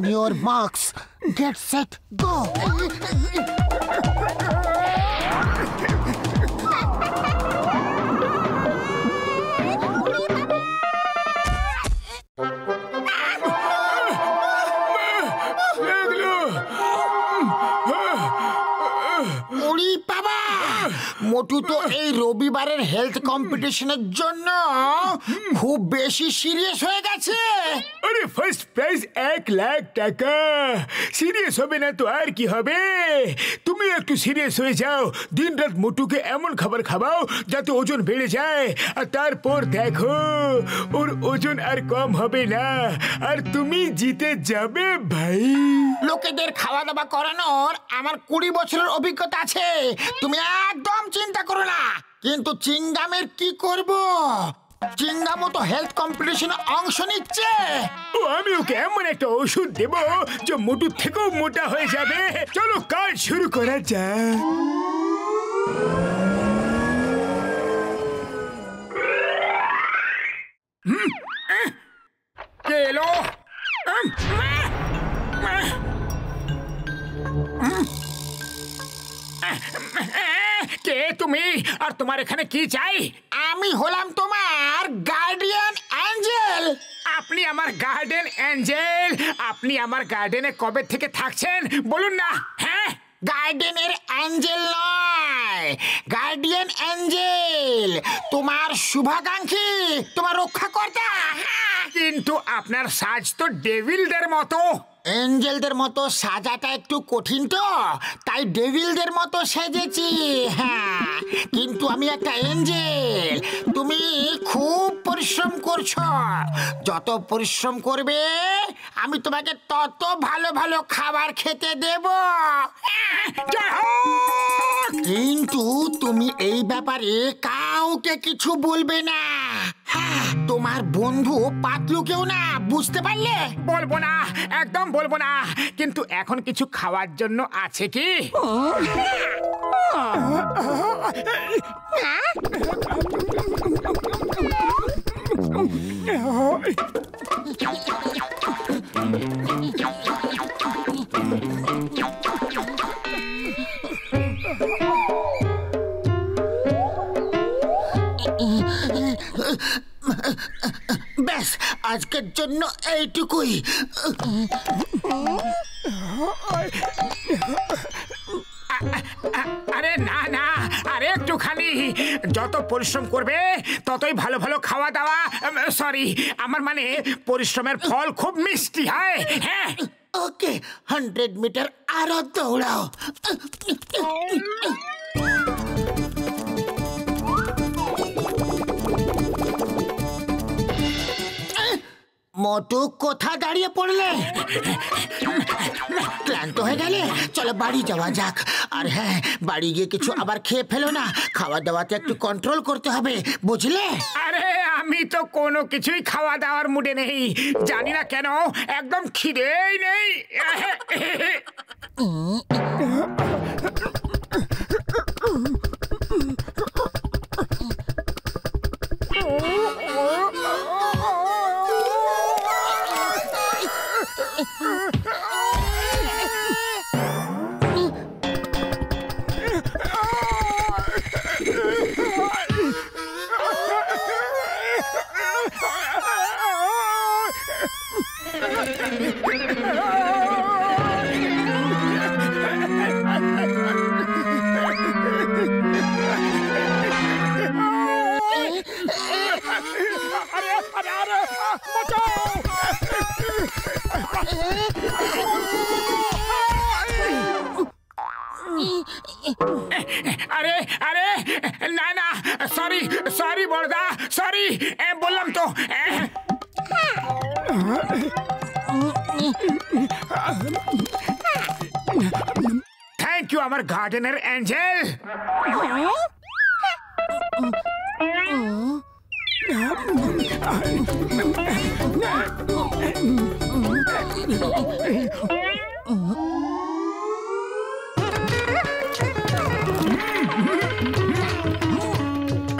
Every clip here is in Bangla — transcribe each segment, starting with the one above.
On your marks, get set, go! মোটু তো এই রবিবারের হেলথ কম্পিটিশনের জন্য খুব বেশি সিরিয়াস হয়ে গেছে। আরে ফার্স্ট প্রাইজ 1 লাখ টাকা। সিরিয়াস হবে না তো আর কি হবে? তুমি একটু সিরিয়াস হয়ে যাও, দিন রাত মোটুকে এমন খাবার খাওয়াও যাতে ওজন বেড়ে যায়, আর তারপর দেখো ওর ওজন আর কম হবে না, আর তুমি জিতে যাবে ভাই। লোকেদের খাওয়া দাওয়া করানোর আমার 20 বছরের অভিজ্ঞতা আছে, তুমি একদম চিন্তা করো না। কিন্তু চিংগামের কি করব? চিংগামও তো হেলথ কম্পিটিশনে অংশ নিচ্ছে। ও আমি ওকে এমন একটা ওষুধ দেব যে মোটুর থেকেও মোটা হয়ে যাবে। চলো কাজ শুরু করা যাক। কে এলো? কে তুমি, আর তোমার এখানে কি চাই? আমি হলাম তোমার গার্ডিয়ান অ্যাঞ্জেল। আপনি আমার গার্ডেন অ্যাঞ্জেল? আপনি আমার গার্ডেনে কবে থেকে থাকছেন বলুন না। হ্যাঁ, গার্ডেনের অ্যাঞ্জেল নয়, গার্ডিয়ান অ্যাঞ্জেল, তোমার শুভাকাঙ্ক্ষী, তোমার রক্ষাকর্তা। কিন্তু আপনার সাজ তো ডেভিলদের মতো। এঞ্জেলদের মতো সাজাটা একটু কঠিন তো, তাই ডেভিলদের মতো সেজেছি। হ্যাঁ, কিন্তু আমি একটা এঞ্জেল। তুমি খুব পরিশ্রম করছো, যত পরিশ্রম করবে আমি তোমাকে তত ভালো ভালো খাবার খেতে দেব। কিন্তু তুমি এই ব্যাপারে কাউকে কিছু বলবে না। হ্যাঁ, তোমার বন্ধু পাতলুকেও না, বুঝতে পারলে? বলবো না, একদম বলবো না। কিন্তু এখন কিছু খাওয়ার জন্য আছে কি? ব্যাস, আজকের জন্য এইটুকুই। আরে না না, আরে একটুখানি। যত পরিশ্রম করবে ততই ভালো ভালো খাওয়া দাওয়া, সরি আমার মানে পরিশ্রমের ফল খুব মিষ্টি হয়। হ্যাঁ, ওকে, 100 মিটার আরো দৌড়াও। মোটু, কোথা দাঁড়িয়ে পড়লে? ক্লান্ত হয়ে গেলে? চলো বাড়ি যাওয়া যাক। আর হ্যাঁ, বাড়ি গিয়ে কিছু আবার খেয়ে ফেলো না, খাওয়া দাওয়াতে একটু কন্ট্রোল করতে হবে, বুঝলে? আরে আমি তো কোনো কিছুই খাওয়া দাওয়ার মুডে নেই, জানি না কেন, একদম খিদেই নেই। আরে আরে না না, সরি সরি বড়দা, সরি, বললাম তো। থ্যাংক ইউ আমার গার্ডেনের অ্যাঞ্জেল।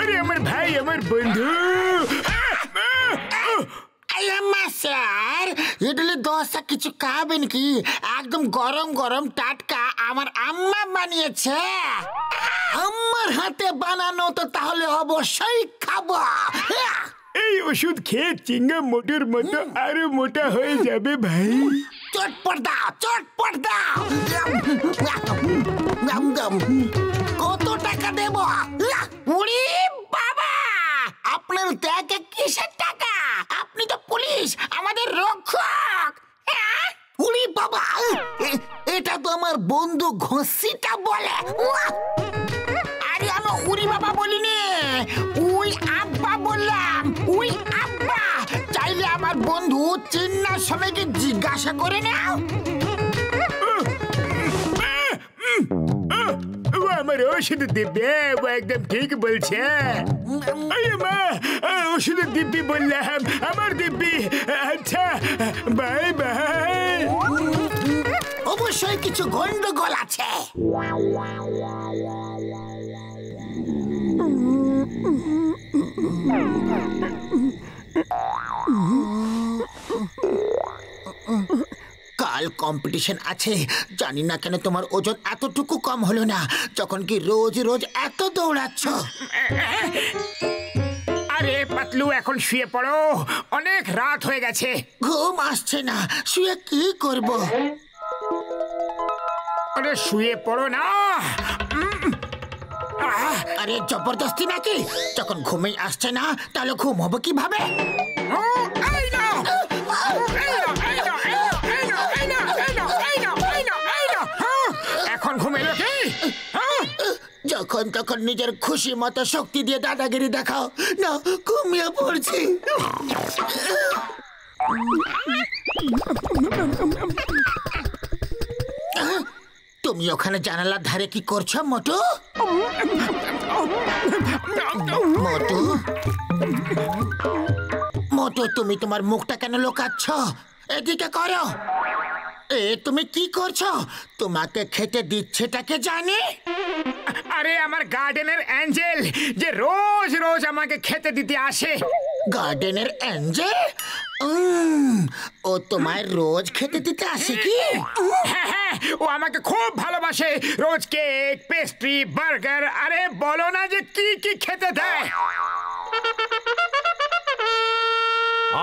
আরে আমার ভাই, আমার বন্ধু। স্যার, ইডলি দোসা কিছু খাবেন কি? একদম গরম গরম টাটকা আমার আম্মা বানিয়েছে। আম্মার হাতে বানানো তো তাহলে অবশ্যই খাবো। এই ওষুধ খেয়ে চিংগাম মোটর মতো আরো মোটা হয়ে যাবে ভাই। চটপট দাও, চটপট দাও। কত টাকা দেব? উড়ি বাবা, আপনার টাকা কিসের টাকা? আপনি তো পুলিশ, আমাদের রক্ষক। উড়ি বাবা, এটা তো আমার বন্ধু ঘষিটা বলে। আরে আমি উড়ি বাবা বলিনি, উই আব্বা বললাম। উই আব্বা। চাইলে আমার বন্ধু চিন্নার সময়কে জিজ্ঞাসা করে নাও। ও আমার ওষুধ দিব্যে, ও একদম ঠিক বলছে। মা, ওষুধ দিব্যি বললাম, আমার দিব্যি। আচ্ছা, বাই বাই। অবশ্যই কিছু গন্ডগোল আছে। কাল কম্পিটিশন আছে। জানি না কেন তোমার ওজন এতটুকু কম হলো না, যখন কি রোজ রোজ এত দৌড়াচ্ছ। আরে পাতলু, এখন শুয়ে পড়ো, অনেক রাত হয়ে গেছে। ঘুম আসছে না, শুয়ে কি করব? আরে শুয়ে পড়ো না। আরে জবরদস্তি নাকি? যখন ঘুমেই আসছে না তাহলে ঘুম হবে কিভাবে? এখন ঘুম এলো কি? যখন তখন নিজের খুশি মতো শক্তি দিয়ে দাদাগিরি দেখাও না, ঘুমিয়ে পড়ছি। তুমি ওখানে জানালার ধারে কি করছো মোটু? মোটু, মোটু, তুমি তোমার মুখটা কেন লুকাচ্ছ? এদিকে করো। তুমি কি করছো? তোমাকে খেতে দিচ্ছেটাকে জানি। আরে আমার গার্ডেনের অ্যাঞ্জেল, যে রোজ রোজ আমাকে খেতে দিতে আসে। গার্ডেনের অ্যাঞ্জেল? ও তোমায় রোজ খেতে দিতে আসে কি? হ্যাঁ হ্যাঁ, ও আমাকে খুব ভালোবাসে। রোজ কেক, পেস্ট্রি, বার্গার, আরে বলো না যে কি কি খেতে দেয়।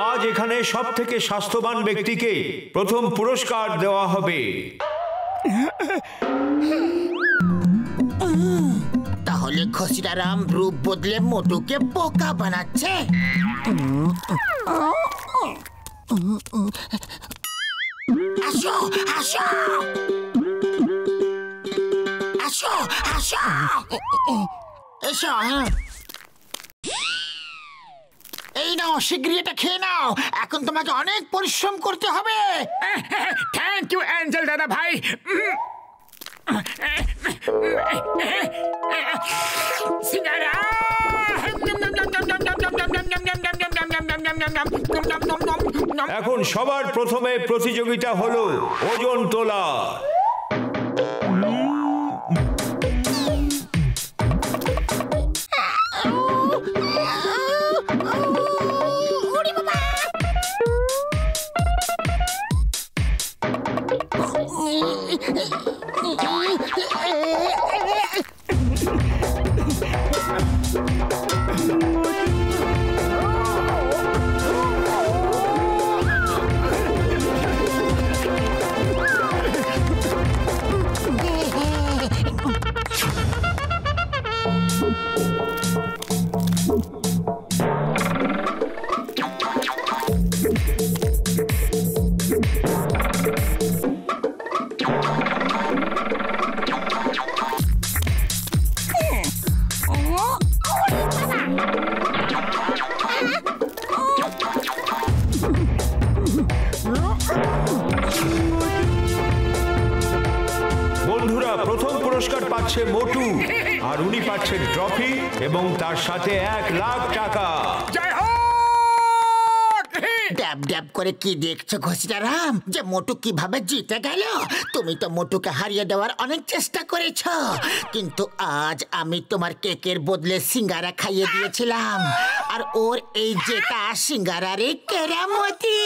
আজ এখানে সব থেকে স্বাস্থ্যবান ব্যক্তিকে প্রথম পুরস্কার দেওয়া হবে। তাহলে খসিরারাম রূপ বদলে মোটুকে বোকা বানাচ্ছে। আসো আসো আসো আসো, এসো। এই নাও, শীঘ্রই এটা খেয়ে নাও। এখন তোমাকে অনেক পরিশ্রম করতে হবে। থ্যাংক ইউ অ্যাঞ্জেল দাদা ভাই। সিঙ্গারা। এখন সবার প্রথমে প্রতিযোগিতা হলো ওজন তোলা। বন্ধুরা, প্রথম পুরস্কার পাচ্ছে মোটু, আর উনি পাচ্ছেন ট্রফি এবং তার সাথে 1 লাখ টাকা। জয় হোক। ড্যাব ড্যাব করে কি দেখছো ঘসিরারাম, যে মোটু কিভাবে জিতে গেল? তুমি তো মোটুকে হারিয়ে দেওয়ার অনেক চেষ্টা করেছো, কিন্তু আজ আমি তোমার কেকের বদলে সিঙ্গারা খাইয়ে দিয়েছিলাম, আর ওর এই জেতা সিঙ্গারারে কেরামতি।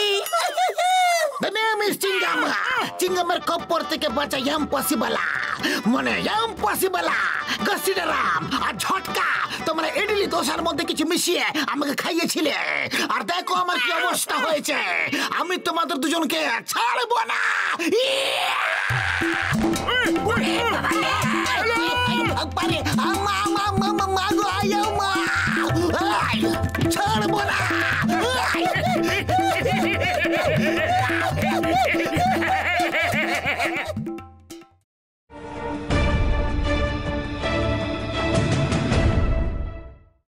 The name is চিঙ্গাম। চিঙ্গামের কপ্পর থেকে বাঁচা ইম্পসিবল, মানে ইম্পসিবল। গসিডারাম আর ঝটকা তোমরা ইডলি দোসার মধ্যে কিছু মিশিয়ে আমাকে খাইয়েছিলে, আর দেখো আমার কি অবস্থা হয়েছে। আমি তোমাদের দুজনকে ছাড়বো না।